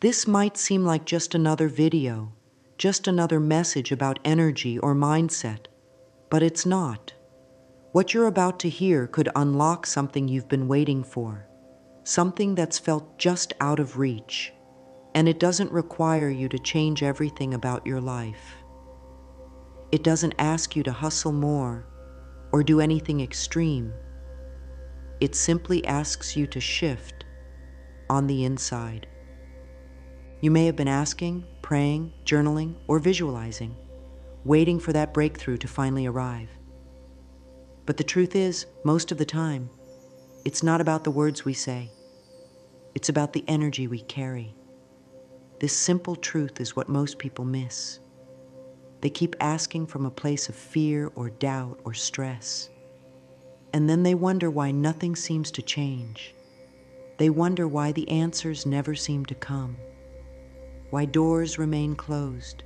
This might seem like just another video, just another message about energy or mindset, but it's not. What you're about to hear could unlock something you've been waiting for, something that's felt just out of reach, and it doesn't require you to change everything about your life. It doesn't ask you to hustle more or do anything extreme. It simply asks you to shift on the inside. You may have been asking, praying, journaling, or visualizing, waiting for that breakthrough to finally arrive. But the truth is, most of the time, it's not about the words we say. It's about the energy we carry. This simple truth is what most people miss. They keep asking from a place of fear or doubt or stress. And then they wonder why nothing seems to change. They wonder why the answers never seem to come, why doors remain closed,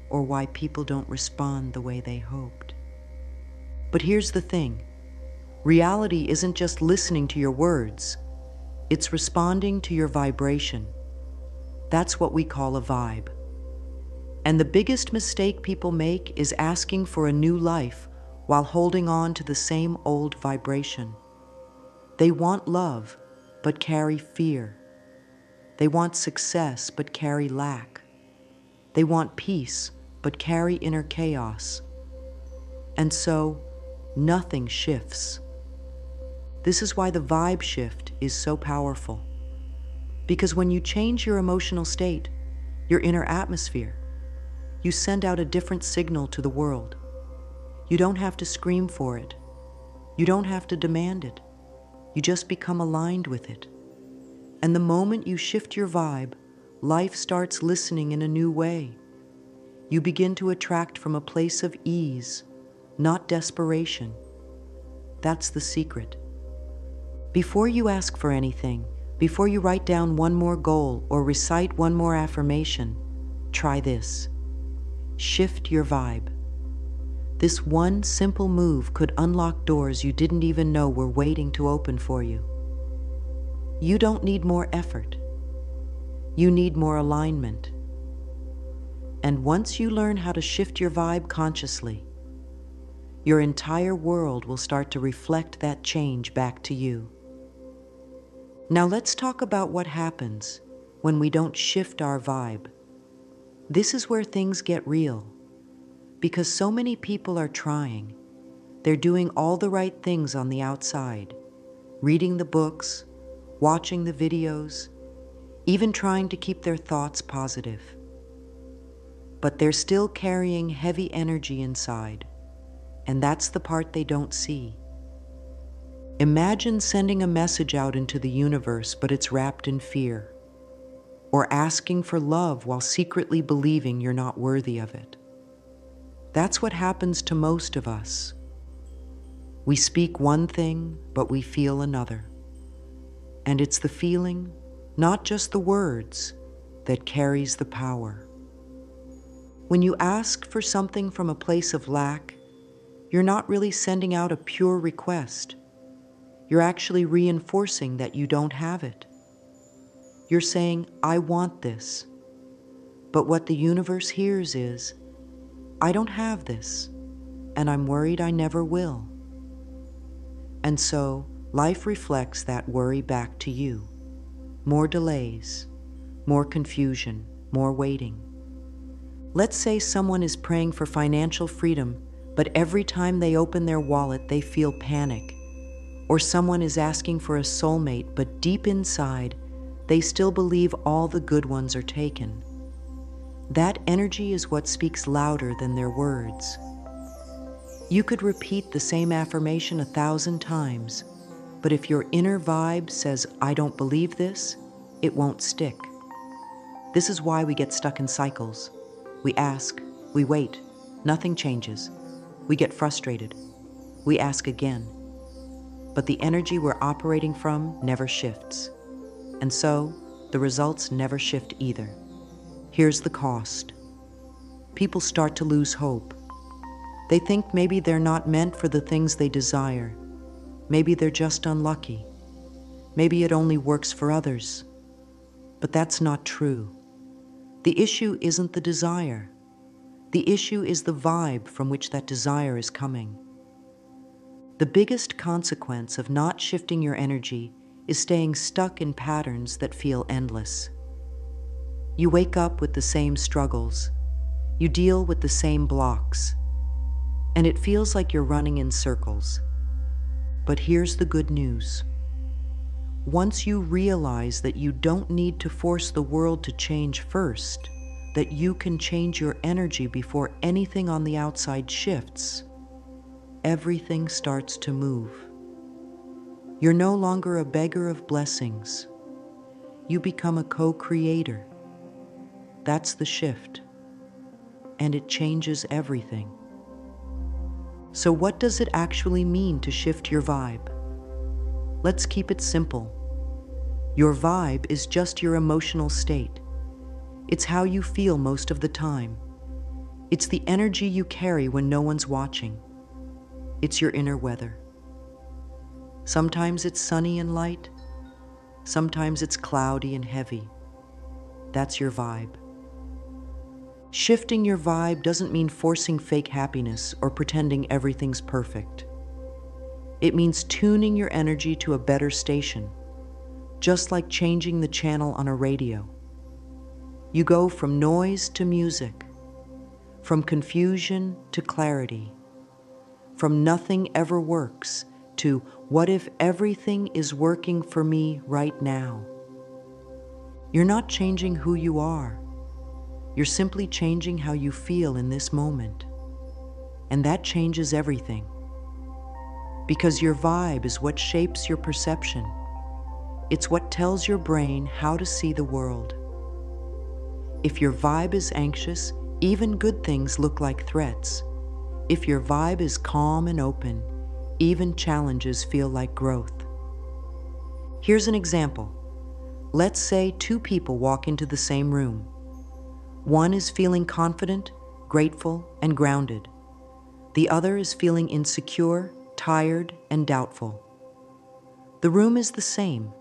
or why people don't respond the way they hoped. But here's the thing. Reality isn't just listening to your words. It's responding to your vibration. That's what we call a vibe. And the biggest mistake people make is asking for a new life while holding on to the same old vibration. They want love, but carry fear. They want success, but carry lack. They want peace, but carry inner chaos. And so, nothing shifts. This is why the vibe shift is so powerful. Because when you change your emotional state, your inner atmosphere, you send out a different signal to the world. You don't have to scream for it. You don't have to demand it. You just become aligned with it. And the moment you shift your vibe, life starts listening in a new way. You begin to attract from a place of ease, not desperation. That's the secret. Before you ask for anything, before you write down one more goal or recite one more affirmation, try this. Shift your vibe. This one simple move could unlock doors you didn't even know were waiting to open for you. You don't need more effort. You need more alignment. And once you learn how to shift your vibe consciously, your entire world will start to reflect that change back to you. Now let's talk about what happens when we don't shift our vibe. This is where things get real, because so many people are trying. They're doing all the right things on the outside, reading the books, watching the videos, even trying to keep their thoughts positive. But they're still carrying heavy energy inside, and that's the part they don't see. Imagine sending a message out into the universe, but it's wrapped in fear, or asking for love while secretly believing you're not worthy of it. That's what happens to most of us. We speak one thing, but we feel another. And it's the feeling, not just the words, that carries the power. When you ask for something from a place of lack, you're not really sending out a pure request. You're actually reinforcing that you don't have it. You're saying, I want this. But what the universe hears is, I don't have this, and I'm worried I never will. And so, life reflects that worry back to you. More delays, more confusion, more waiting. Let's say someone is praying for financial freedom, but every time they open their wallet, they feel panic. Or someone is asking for a soulmate, but deep inside, they still believe all the good ones are taken. That energy is what speaks louder than their words. You could repeat the same affirmation 1,000 times, but if your inner vibe says, I don't believe this, it won't stick. This is why we get stuck in cycles. We ask, we wait, nothing changes. We get frustrated. We ask again. But the energy we're operating from never shifts. And so, the results never shift either. Here's the cost. People start to lose hope. They think maybe they're not meant for the things they desire. Maybe they're just unlucky. Maybe it only works for others. But that's not true. The issue isn't the desire. The issue is the vibe from which that desire is coming. The biggest consequence of not shifting your energy is staying stuck in patterns that feel endless. You wake up with the same struggles. You deal with the same blocks. And it feels like you're running in circles. But here's the good news. Once you realize that you don't need to force the world to change first, that you can change your energy before anything on the outside shifts, everything starts to move. You're no longer a beggar of blessings. You become a co-creator. That's the shift. And it changes everything. So what does it actually mean to shift your vibe? Let's keep it simple. Your vibe is just your emotional state. It's how you feel most of the time. It's the energy you carry when no one's watching. It's your inner weather. Sometimes it's sunny and light. Sometimes it's cloudy and heavy. That's your vibe. Shifting your vibe doesn't mean forcing fake happiness or pretending everything's perfect. It means tuning your energy to a better station, just like changing the channel on a radio. You go from noise to music, from confusion to clarity, from nothing ever works to what if everything is working for me right now. You're not changing who you are. You're simply changing how you feel in this moment. And that changes everything. Because your vibe is what shapes your perception. It's what tells your brain how to see the world. If your vibe is anxious, even good things look like threats. If your vibe is calm and open, even challenges feel like growth. Here's an example. Let's say two people walk into the same room. One is feeling confident, grateful, and grounded. The other is feeling insecure, tired, and doubtful. The room is the same,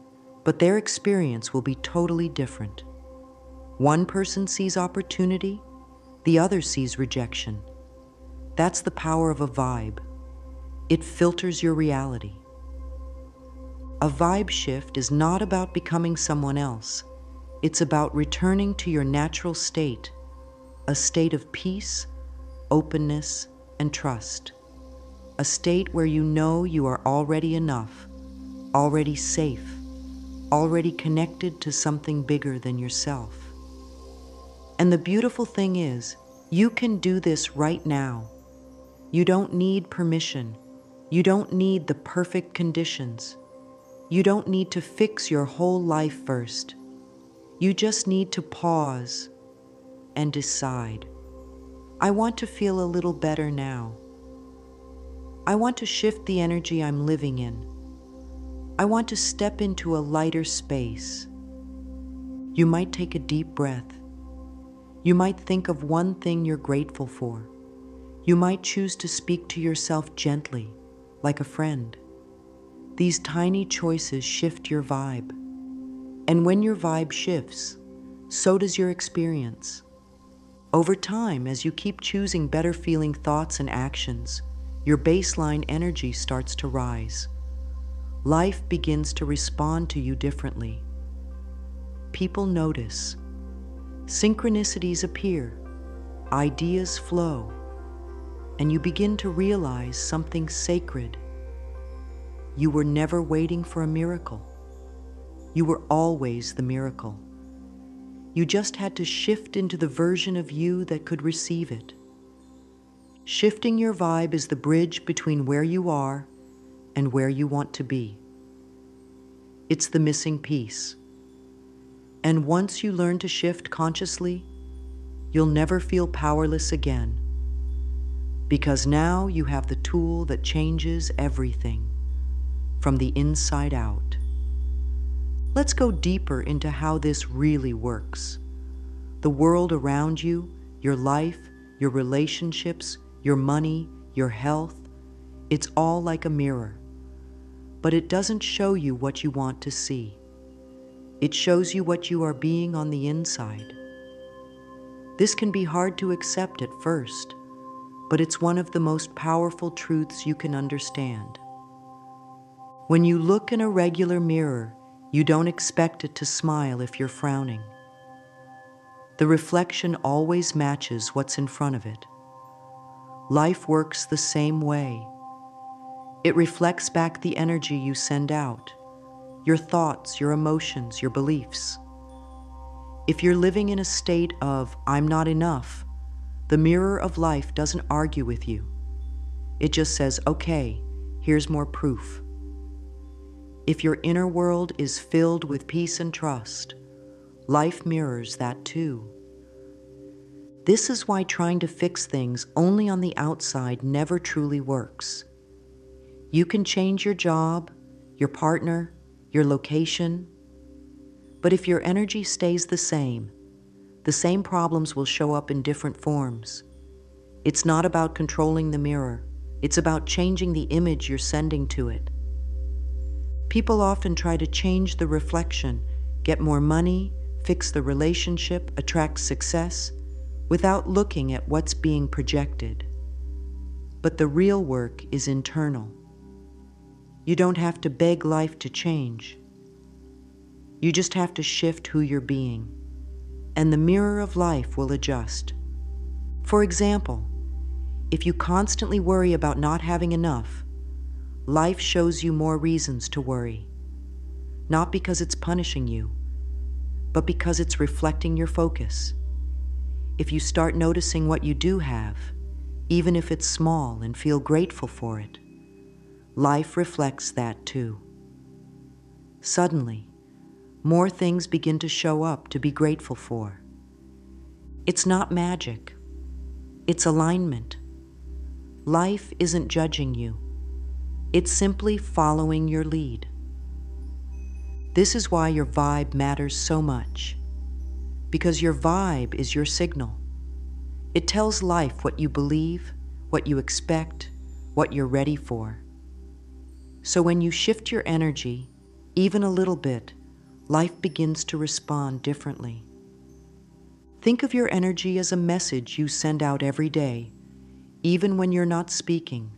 but their experience will be totally different. One person sees opportunity, the other sees rejection. That's the power of a vibe. It filters your reality. A vibe shift is not about becoming someone else. It's about returning to your natural state, a state of peace, openness, and trust. A state where you know you are already enough, already safe, already connected to something bigger than yourself. And the beautiful thing is, you can do this right now. You don't need permission. You don't need the perfect conditions. You don't need to fix your whole life first. You just need to pause and decide. I want to feel a little better now. I want to shift the energy I'm living in. I want to step into a lighter space. You might take a deep breath. You might think of one thing you're grateful for. You might choose to speak to yourself gently, like a friend. These tiny choices shift your vibe. And when your vibe shifts, so does your experience. Over time, as you keep choosing better feeling thoughts and actions, your baseline energy starts to rise. Life begins to respond to you differently. People notice. Synchronicities appear. Ideas flow. And you begin to realize something sacred. You were never waiting for a miracle. You were always the miracle. You just had to shift into the version of you that could receive it. Shifting your vibe is the bridge between where you are and where you want to be. It's the missing piece. And once you learn to shift consciously, you'll never feel powerless again. Because now you have the tool that changes everything, from the inside out. Let's go deeper into how this really works. The world around you, your life, your relationships, your money, your health, it's all like a mirror. But it doesn't show you what you want to see. It shows you what you are being on the inside. This can be hard to accept at first, but it's one of the most powerful truths you can understand. When you look in a regular mirror, you don't expect it to smile if you're frowning. The reflection always matches what's in front of it. Life works the same way. It reflects back the energy you send out, your thoughts, your emotions, your beliefs. If you're living in a state of, "I'm not enough," the mirror of life doesn't argue with you. It just says, "Okay, here's more proof." If your inner world is filled with peace and trust, life mirrors that too. This is why trying to fix things only on the outside never truly works. You can change your job, your partner, your location, but if your energy stays the same problems will show up in different forms. It's not about controlling the mirror, it's about changing the image you're sending to it. People often try to change the reflection, get more money, fix the relationship, attract success, without looking at what's being projected. But the real work is internal. You don't have to beg life to change. You just have to shift who you're being, and the mirror of life will adjust. For example, if you constantly worry about not having enough, life shows you more reasons to worry. Not because it's punishing you, but because it's reflecting your focus. If you start noticing what you do have, even if it's small, and feel grateful for it, life reflects that too. Suddenly, more things begin to show up to be grateful for. It's not magic. It's alignment. Life isn't judging you. It's simply following your lead. This is why your vibe matters so much. Because your vibe is your signal. It tells life what you believe, what you expect, what you're ready for. So when you shift your energy, even a little bit, life begins to respond differently. Think of your energy as a message you send out every day, even when you're not speaking,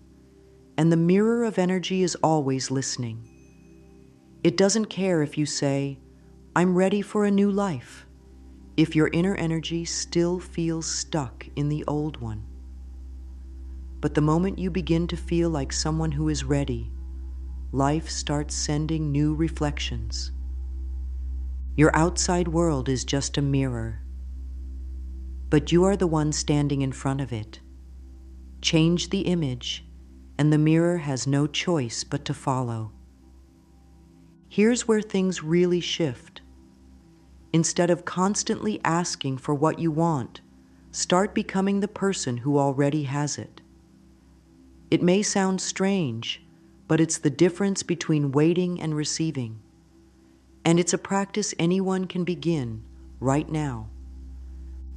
and the mirror of energy is always listening. It doesn't care if you say, "I'm ready for a new life," if your inner energy still feels stuck in the old one. But the moment you begin to feel like someone who is ready, life starts sending new reflections. Your outside world is just a mirror, but you are the one standing in front of it. Change the image, and the mirror has no choice but to follow. Here's where things really shift. Instead of constantly asking for what you want, start becoming the person who already has it. It may sound strange, but it's the difference between waiting and receiving. And it's a practice anyone can begin right now.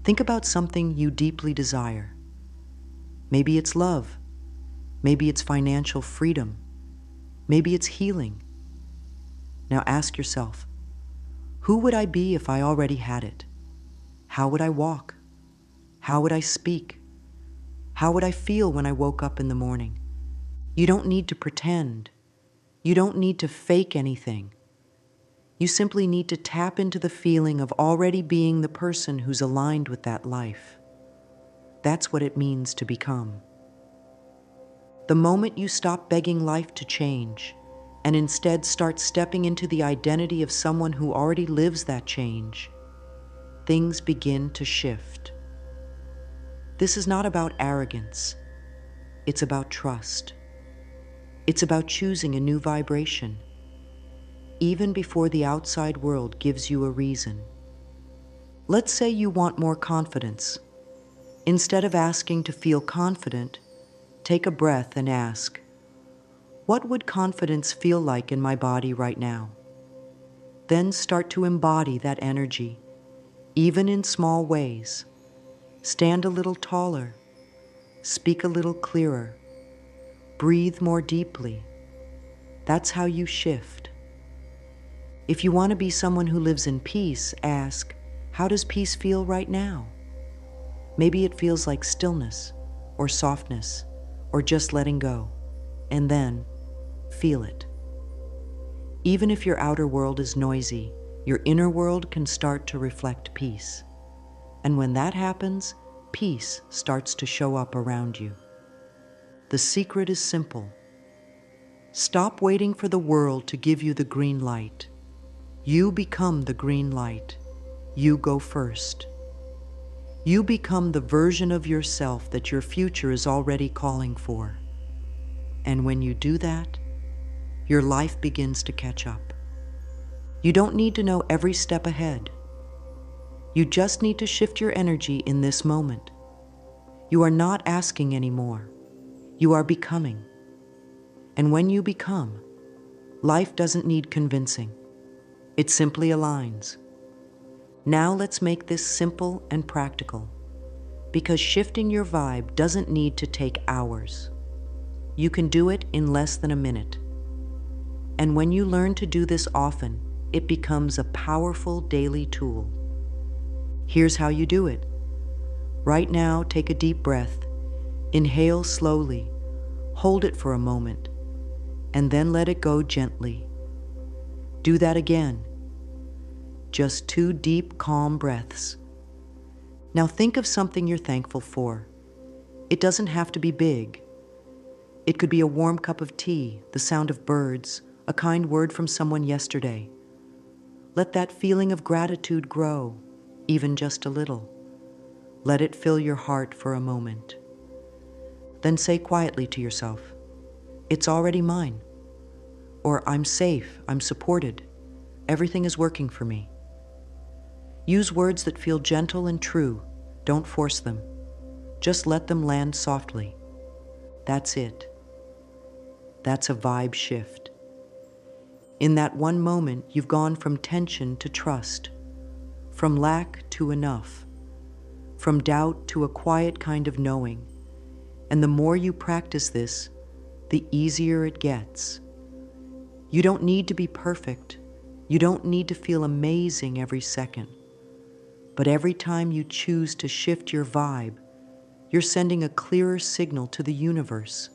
Think about something you deeply desire. Maybe it's love. Maybe it's financial freedom. Maybe it's healing. Now ask yourself, who would I be if I already had it? How would I walk? How would I speak? How would I feel when I woke up in the morning? You don't need to pretend. You don't need to fake anything. You simply need to tap into the feeling of already being the person who's aligned with that life. That's what it means to become. The moment you stop begging life to change, and instead start stepping into the identity of someone who already lives that change, things begin to shift. This is not about arrogance. It's about trust. It's about choosing a new vibration, even before the outside world gives you a reason. Let's say you want more confidence. Instead of asking to feel confident, take a breath and ask, what would confidence feel like in my body right now? Then start to embody that energy, even in small ways. Stand a little taller, speak a little clearer, breathe more deeply. That's how you shift. If you want to be someone who lives in peace, ask, how does peace feel right now? Maybe it feels like stillness, or softness, or just letting go, and then feel it. Even if your outer world is noisy, your inner world can start to reflect peace. And when that happens, peace starts to show up around you. The secret is simple. Stop waiting for the world to give you the green light. You become the green light. You go first. You become the version of yourself that your future is already calling for. And when you do that, your life begins to catch up. You don't need to know every step ahead. You just need to shift your energy in this moment. You are not asking anymore. You are becoming. And when you become, life doesn't need convincing. It simply aligns. Now let's make this simple and practical, because shifting your vibe doesn't need to take hours. You can do it in less than a minute. And when you learn to do this often, it becomes a powerful daily tool. Here's how you do it. Right now, take a deep breath. Inhale slowly, hold it for a moment, and then let it go gently. Do that again. Just 2 deep, calm breaths. Now think of something you're thankful for. It doesn't have to be big. It could be a warm cup of tea, the sound of birds, a kind word from someone yesterday. Let that feeling of gratitude grow, even just a little. Let it fill your heart for a moment. Then say quietly to yourself, "It's already mine." Or, "I'm safe, I'm supported, everything is working for me." Use words that feel gentle and true. Don't force them. Just let them land softly. That's it. That's a vibe shift. In that one moment, you've gone from tension to trust, from lack to enough, from doubt to a quiet kind of knowing. And the more you practice this, the easier it gets. You don't need to be perfect. You don't need to feel amazing every second. But every time you choose to shift your vibe, you're sending a clearer signal to the universe.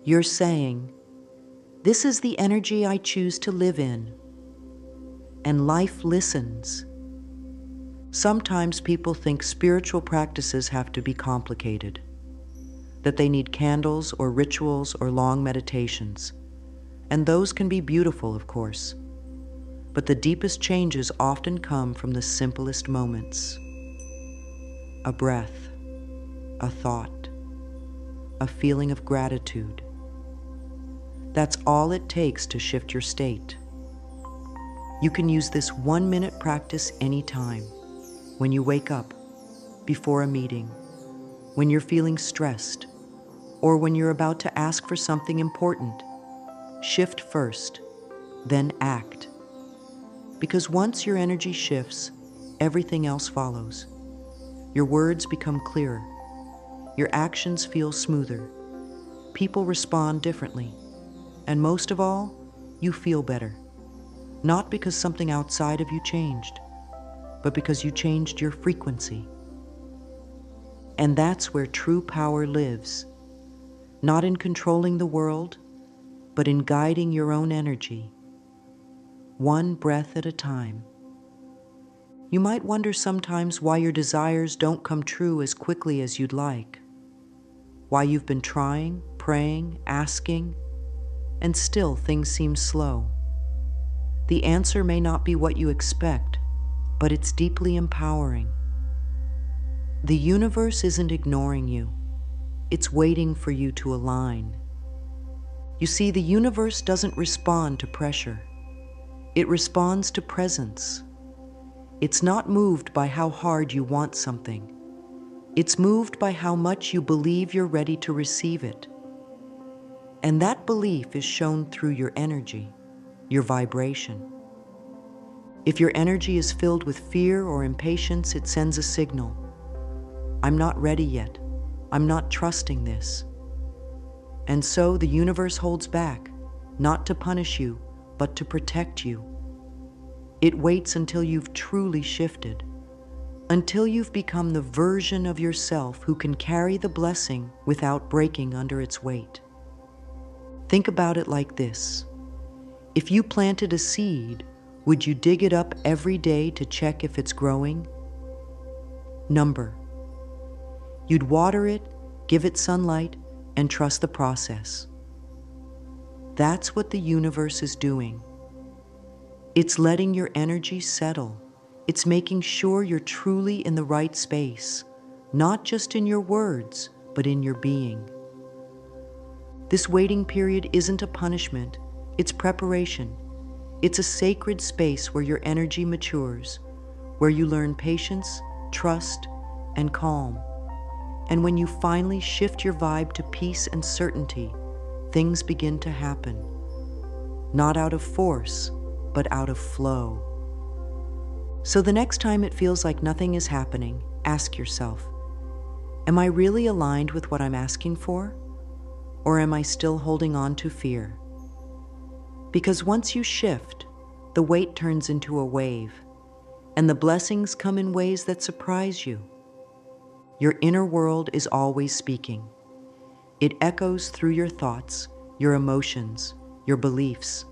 You're saying, "This is the energy I choose to live in." And life listens. Sometimes people think spiritual practices have to be complicated, that they need candles or rituals or long meditations. And those can be beautiful, of course. But the deepest changes often come from the simplest moments. A breath, a thought, a feeling of gratitude. That's all it takes to shift your state. You can use this 1-minute practice anytime. When you wake up, before a meeting, when you're feeling stressed, or when you're about to ask for something important. Shift first, then act. Because once your energy shifts, everything else follows. Your words become clearer. Your actions feel smoother. People respond differently. And most of all, you feel better. Not because something outside of you changed, but because you changed your frequency. And that's where true power lives. Not in controlling the world, but in guiding your own energy. One breath at a time. You might wonder sometimes why your desires don't come true as quickly as you'd like. Why you've been trying, praying, asking, and still things seem slow. The answer may not be what you expect, but it's deeply empowering. The universe isn't ignoring you. It's waiting for you to align. You see, the universe doesn't respond to pressure. It responds to presence. It's not moved by how hard you want something. It's moved by how much you believe you're ready to receive it. And that belief is shown through your energy, your vibration. If your energy is filled with fear or impatience, it sends a signal. I'm not ready yet. I'm not trusting this. And so the universe holds back, not to punish you, but to protect you. It waits until you've truly shifted, until you've become the version of yourself who can carry the blessing without breaking under its weight. Think about it like this. If you planted a seed, would you dig it up every day to check if it's growing? Number. You'd water it, give it sunlight, and trust the process. That's what the universe is doing. It's letting your energy settle. It's making sure you're truly in the right space, not just in your words, but in your being. This waiting period isn't a punishment, it's preparation. It's a sacred space where your energy matures, where you learn patience, trust, and calm. And when you finally shift your vibe to peace and certainty, things begin to happen. Not out of force, but out of flow. So the next time it feels like nothing is happening, ask yourself, am I really aligned with what I'm asking for? Or am I still holding on to fear? Because once you shift, the weight turns into a wave, and the blessings come in ways that surprise you. Your inner world is always speaking. It echoes through your thoughts, your emotions, your beliefs.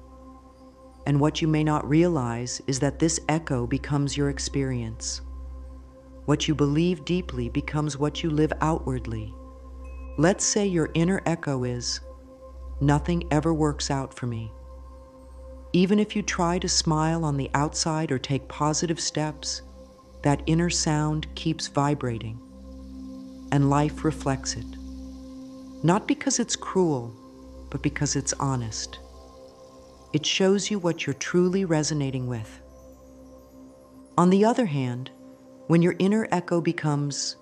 And what you may not realize is that this echo becomes your experience. What you believe deeply becomes what you live outwardly. Let's say your inner echo is, nothing ever works out for me. Even if you try to smile on the outside or take positive steps, that inner sound keeps vibrating, and life reflects it. Not because it's cruel, but because it's honest. It shows you what you're truly resonating with. On the other hand, when your inner echo becomes,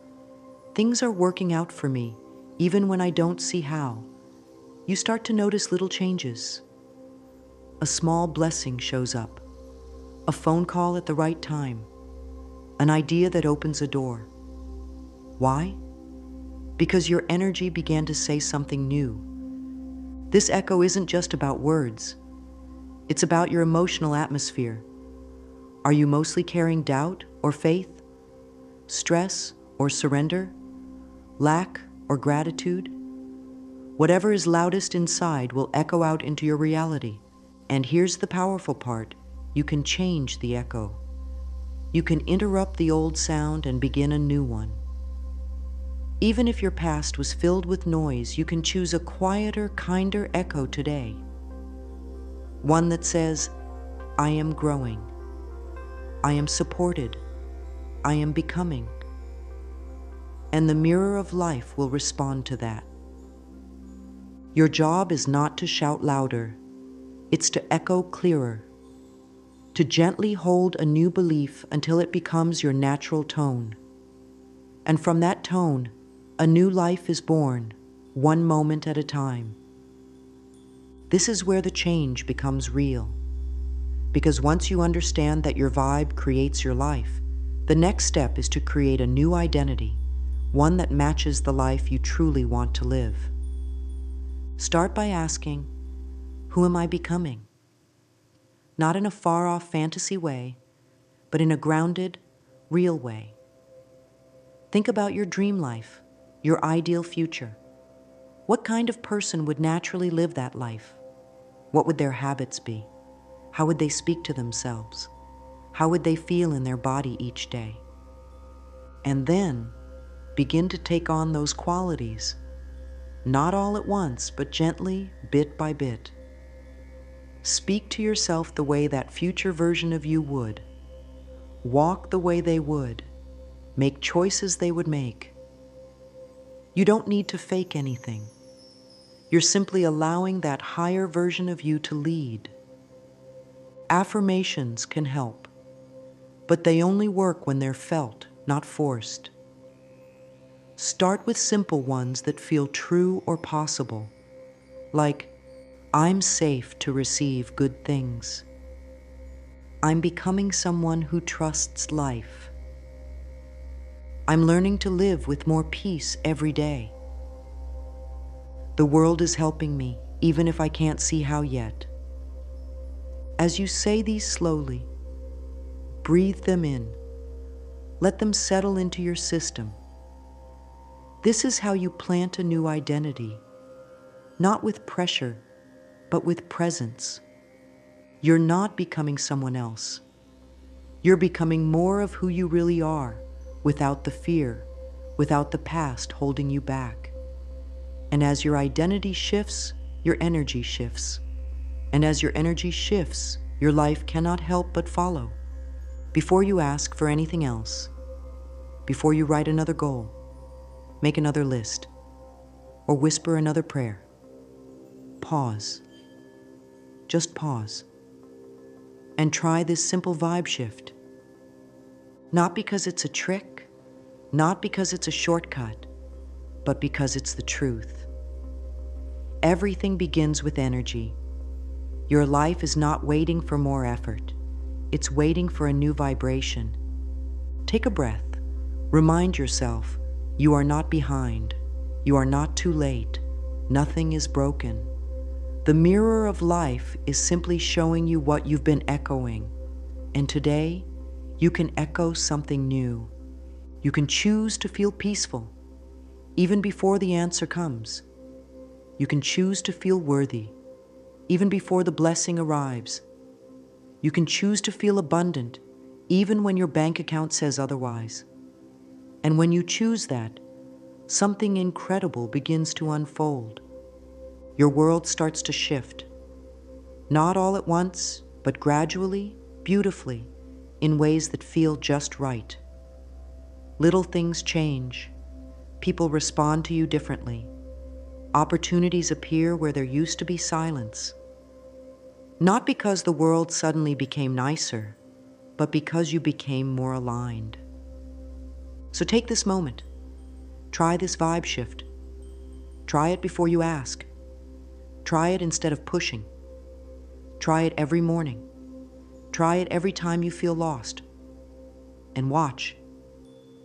things are working out for me, even when I don't see how, you start to notice little changes. A small blessing shows up, a phone call at the right time, an idea that opens a door. Why? Because your energy began to say something new. This echo isn't just about words. It's about your emotional atmosphere. Are you mostly carrying doubt or faith? Stress or surrender? Lack or gratitude? Whatever is loudest inside will echo out into your reality. And here's the powerful part. You can change the echo. You can interrupt the old sound and begin a new one. Even if your past was filled with noise, you can choose a quieter, kinder echo today. One that says, I am growing. I am supported. I am becoming. And the mirror of life will respond to that. Your job is not to shout louder. It's to echo clearer. To gently hold a new belief until it becomes your natural tone. And from that tone, a new life is born, one moment at a time. This is where the change becomes real. Because once you understand that your vibe creates your life, the next step is to create a new identity, one that matches the life you truly want to live. Start by asking, who am I becoming? Not in a far-off fantasy way, but in a grounded, real way. Think about your dream life, your ideal future. What kind of person would naturally live that life? What would their habits be? How would they speak to themselves? How would they feel in their body each day? And then begin to take on those qualities, not all at once, but gently, bit by bit. Speak to yourself the way that future version of you would. Walk the way they would. Make choices they would make. You don't need to fake anything. You're simply allowing that higher version of you to lead. Affirmations can help, but they only work when they're felt, not forced. Start with simple ones that feel true or possible, like, I'm safe to receive good things. I'm becoming someone who trusts life. I'm learning to live with more peace every day. The world is helping me, even if I can't see how yet. As you say these slowly, breathe them in. Let them settle into your system. This is how you plant a new identity, not with pressure, but with presence. You're not becoming someone else. You're becoming more of who you really are, without the fear, without the past holding you back. And as your identity shifts, your energy shifts. And as your energy shifts, your life cannot help but follow. Before you ask for anything else, before you write another goal, make another list, or whisper another prayer, pause. Just pause. And try this simple vibe shift. Not because it's a trick, not because it's a shortcut, but because it's the truth. Everything begins with energy. Your life is not waiting for more effort. It's waiting for a new vibration. Take a breath. Remind yourself, you are not behind. You are not too late. Nothing is broken. The mirror of life is simply showing you what you've been echoing. And today, you can echo something new. You can choose to feel peaceful, even before the answer comes. You can choose to feel worthy, even before the blessing arrives. You can choose to feel abundant, even when your bank account says otherwise. And when you choose that, something incredible begins to unfold. Your world starts to shift. Not all at once, but gradually, beautifully, in ways that feel just right. Little things change. People respond to you differently. Opportunities appear where there used to be silence. Not because the world suddenly became nicer, but because you became more aligned. So take this moment. Try this vibe shift. Try it before you ask. Try it instead of pushing. Try it every morning. Try it every time you feel lost. And watch.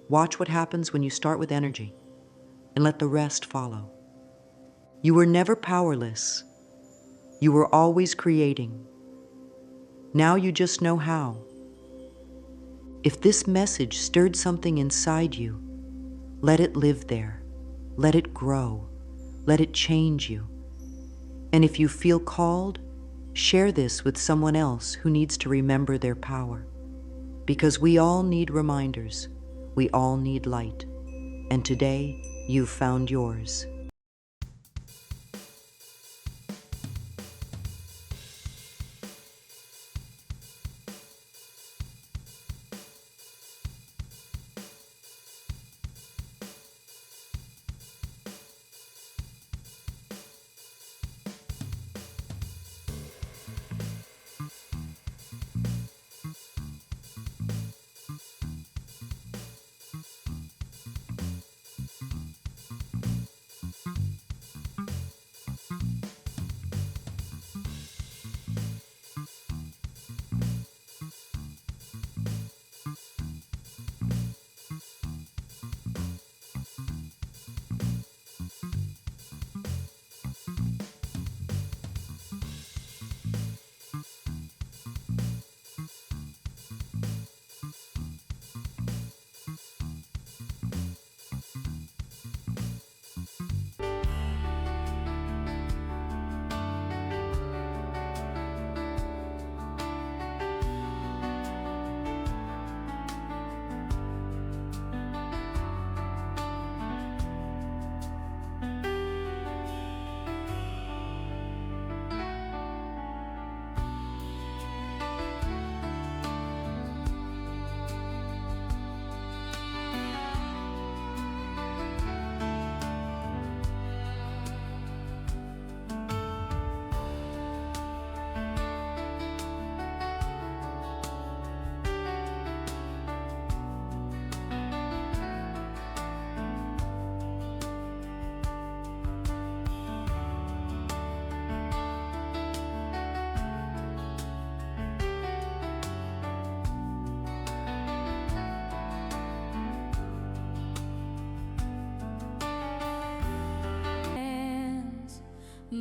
Watch what happens when you start with energy and let the rest follow. You were never powerless. You were always creating. Now you just know how. If this message stirred something inside you, let it live there. Let it grow. Let it change you. And if you feel called, share this with someone else who needs to remember their power. Because we all need reminders. We all need light. And today, you've found yours.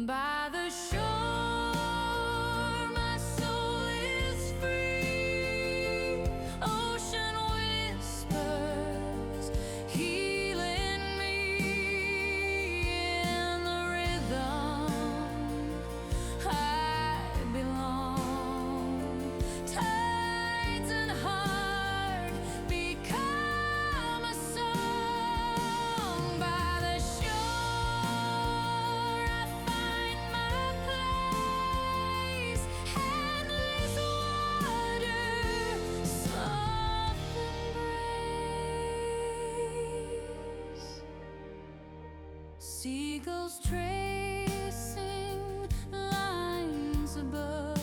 By the shore, my soul Seagulls trail